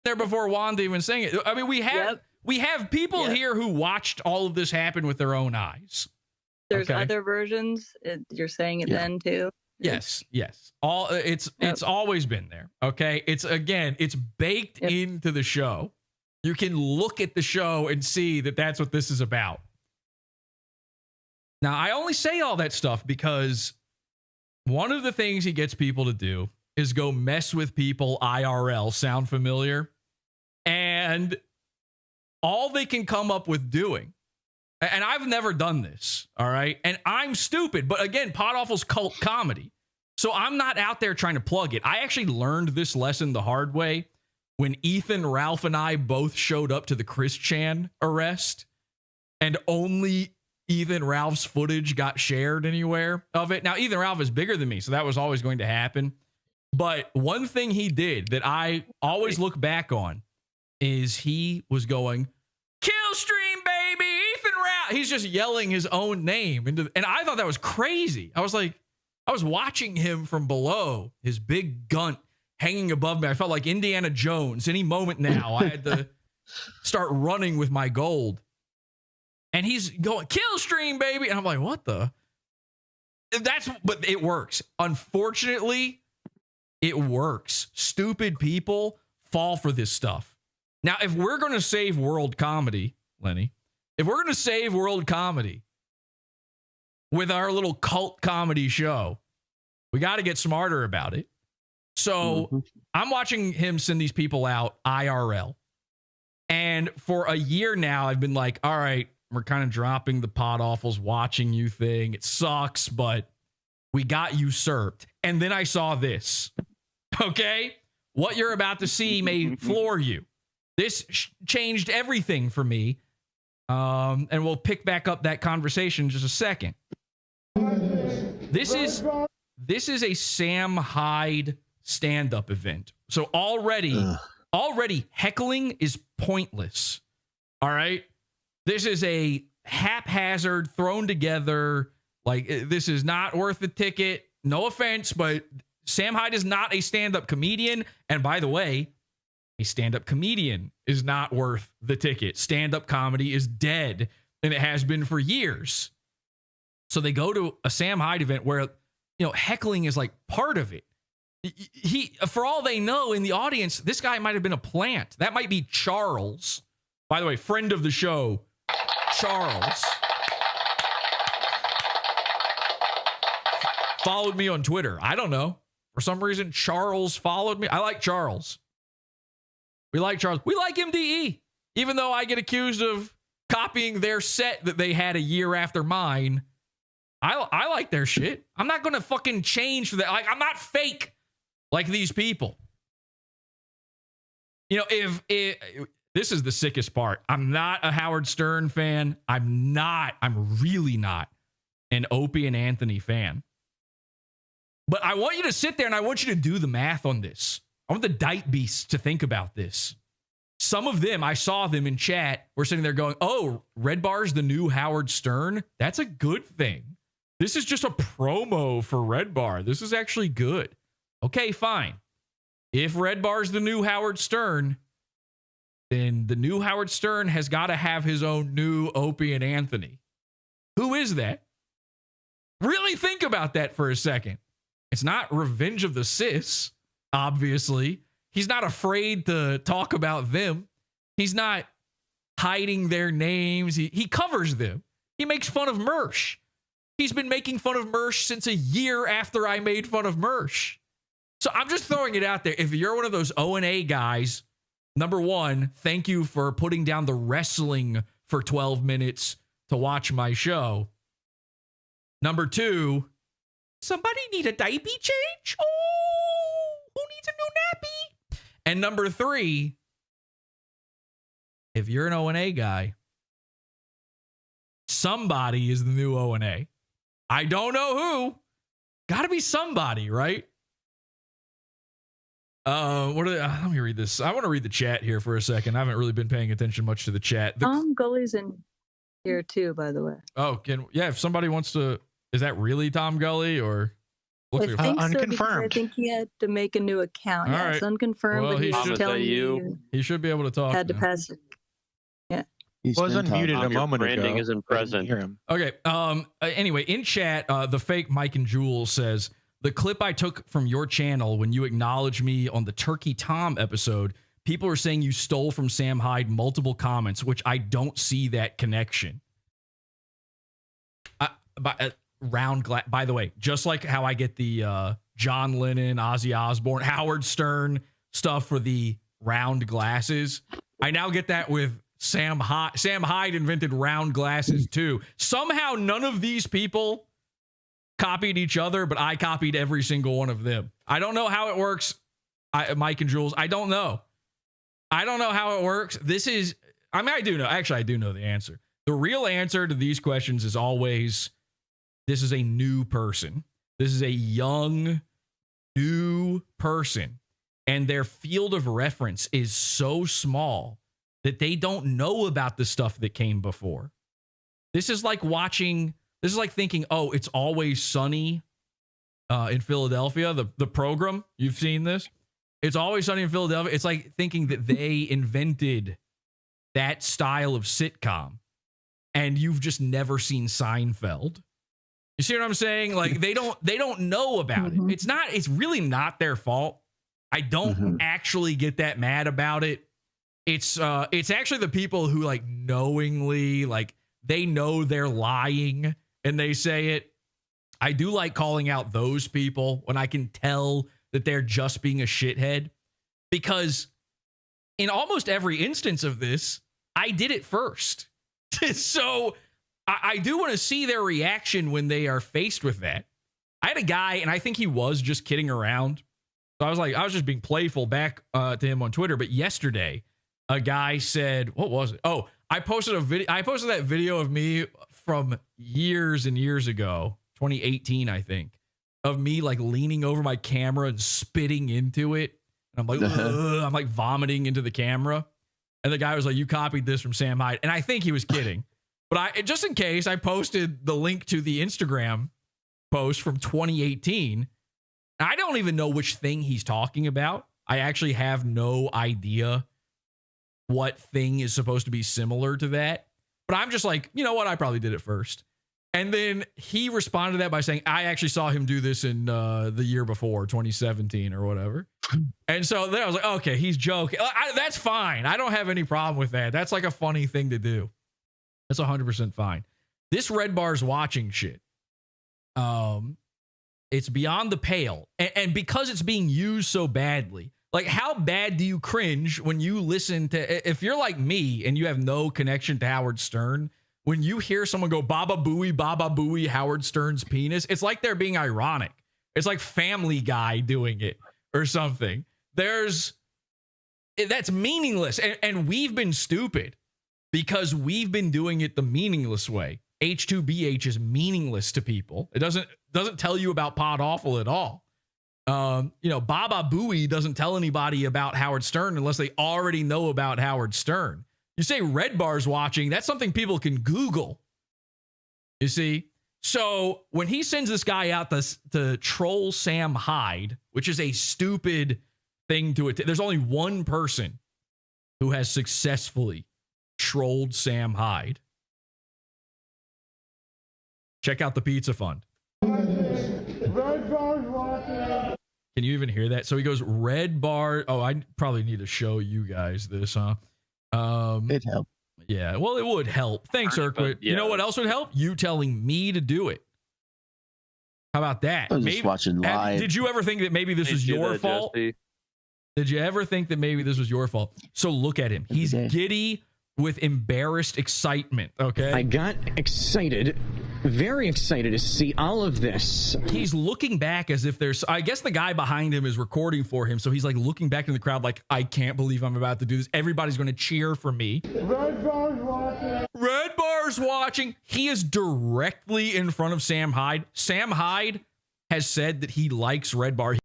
there before Wanda even saying it. I mean, we have people here who watched all of this happen with their own eyes. There's other versions. You're saying it then too. Yes. It's always been there. Okay. It's baked into the show. You can look at the show and see that that's what this is about. Now, I only say all that stuff because one of the things he gets people to do is go mess with people IRL. Sound familiar? And all they can come up with doing, and I've never done this, all right? And I'm stupid, but again, Pod Awful's cult comedy. So I'm not out there trying to plug it. I actually learned this lesson the hard way when Ethan, Ralph, and I both showed up to the Chris Chan arrest, and only Ethan Ralph's footage got shared anywhere of it. Now, Ethan Ralph is bigger than me, so that was always going to happen. But one thing he did that I always look back on is he was going, "Kill stream, baby, Ethan Ralph." He's just yelling his own name. And I thought that was crazy. I was like, I was watching him from below, his big gunt hanging above me. I felt like Indiana Jones. Any moment now, I had to start running with my gold. And he's going, "Kill stream, baby." And I'm like, what the? But it works. Unfortunately, it works. Stupid people fall for this stuff. Now, if we're going to save world comedy, Lenny, if we're going to save world comedy with our little cult comedy show, we got to get smarter about it. So I'm watching him send these people out IRL. And for a year now, I've been like, all right, we're kind of dropping the Pod Awfuls watching you thing. It sucks, but we got usurped. And then I saw this. Okay? What you're about to see may floor you. This changed everything for me. And we'll pick back up that conversation in just a second. This is a Sam Hyde stand-up event. So already heckling is pointless. All right? This is a haphazard, thrown together, like, this is not worth the ticket. No offense, but Sam Hyde is not a stand-up comedian. And by the way, a stand-up comedian is not worth the ticket. Stand-up comedy is dead, and it has been for years. So they go to a Sam Hyde event where, heckling is like part of it. He, for all they know in the audience, this guy might have been a plant. That might be Charles. By the way, friend of the show, Charles. Followed me on Twitter. I don't know. For some reason, Charles followed me. I like Charles. We like Charles. We like MDE. Even though I get accused of copying their set that they had a year after mine, I like their shit. I'm not going to fucking change for that. Like, I'm not fake like these people. If this is the sickest part. I'm not a Howard Stern fan. I'm really not an Opie and Anthony fan. But I want you to sit there and I want you to do the math on this. I want the Dite Beasts to think about this. Some of them, I saw them in chat, were sitting there going, "Oh, Redbar's the new Howard Stern? That's a good thing. This is just a promo for Redbar. This is actually good." Okay, fine. If Redbar's the new Howard Stern, then the new Howard Stern has got to have his own new Opie and Anthony. Who is that? Really think about that for a second. It's not Revenge of the Sis, obviously. He's not afraid to talk about them. He's not hiding their names. He covers them. He makes fun of Mersh. He's been making fun of Mersh since a year after I made fun of Mersh. So I'm just throwing it out there. If you're one of those O&A guys, number one, thank you for putting down the wrestling for 12 minutes to watch my show. Number two, somebody need a diaper change? Oh, who needs a new nappy? And number three, if you're an O&A guy, somebody is the new O&A. I don't know who. Got to be somebody, right? Let me read this. I want to read the chat here for a second. I haven't really been paying attention much to the chat. Tom Gully's in here too, by the way. Oh, if somebody wants to, is that really Tom Gully or? Looks I like think so because I unconfirmed. think he had to make a new account. All Yeah, right. it's unconfirmed, Well, but he he's should- telling you? he should be able to talk had to now. pass it. Was unmuted a Your moment branding ago. isn't I didn't present. hear him. Okay. Anyway, in chat, the fake Mike and Jules says the clip I took from your channel when you acknowledged me on the Turkey Tom episode. People are saying you stole from Sam Hyde multiple comments, which I don't see that connection. By the way, just like how I get the John Lennon, Ozzy Osbourne, Howard Stern stuff for the round glasses, I now get that with Sam Hyde. Sam Hyde invented round glasses too. Somehow none of these people copied each other, but I copied every single one of them. I don't know how it works, Mike and Jules. I don't know. I don't know how it works. I do know. Actually, I do know the answer. The real answer to these questions is always, this is a new person. This is a young, new person. And their field of reference is so small that they don't know about the stuff that came before. This is like thinking, oh, It's Always Sunny in Philadelphia, the program. You've seen this? It's Always Sunny in Philadelphia. It's like thinking that they invented that style of sitcom and you've just never seen Seinfeld. You see what I'm saying? Like they don't know about it. It's really not their fault. I don't actually get that mad about it. It's actually the people who like knowingly, like they know they're lying and they say it. I do like calling out those people when I can tell that they're just being a shithead, because in almost every instance of this, I did it first. So I do want to see their reaction when they are faced with that. I had a guy, and I think he was just kidding around. So I was just being playful back to him on Twitter. But yesterday, a guy said, what was it? Oh, I posted that video of me from years and years ago, 2018, I think, of me like leaning over my camera and spitting into it. And I'm like, I'm like vomiting into the camera. And the guy was like, you copied this from Sam Hyde. And I think he was kidding. But just in case, I posted the link to the Instagram post from 2018. I don't even know which thing he's talking about. I actually have no idea what thing is supposed to be similar to that. But I'm just like, you know what? I probably did it first. And then he responded to that by saying, I actually saw him do this in the year before, 2017 or whatever. And so then I was like, okay, he's joking. That's fine. I don't have any problem with that. That's like a funny thing to do. That's 100% fine. This Redbar's watching shit. It's beyond the pale. And because it's being used so badly, like how bad do you cringe when you listen to, if you're like me and you have no connection to Howard Stern, when you hear someone go, Baba Booey, Howard Stern's penis, it's like they're being ironic. It's like Family Guy doing it or something. That's meaningless. And we've been stupid because we've been doing it the meaningless way. H2BH is meaningless to people. It doesn't tell you about Pod Awful at all. Baba Booey doesn't tell anybody about Howard Stern unless they already know about Howard Stern. You say Redbar's watching, that's something people can Google. You see? So when he sends this guy out to troll Sam Hyde, which is a stupid thing to it, there's only one person who has successfully trolled Sam Hyde. Check out the Pizza Fund. Redbar's watching. Can you even hear that? So he goes, Redbar. Oh, I probably need to show you guys this, huh? It'd help. Yeah, well, it would help. Thanks, Urquhart. Yeah. You know what else would help? You telling me to do it. How about that? I was just watching live. Did you ever think that maybe this was your fault? Jesse. Did you ever think that maybe this was your fault? So look at him. He's giddy with embarrassed excitement, okay? I got excited, very excited to see all of this. He's looking back as if I guess the guy behind him is recording for him, so he's like looking back in the crowd like, I can't believe I'm about to do this. Everybody's going to cheer for me. Redbar's watching. Redbar's watching. He is directly in front of Sam Hyde. Sam Hyde has said that he likes Redbar.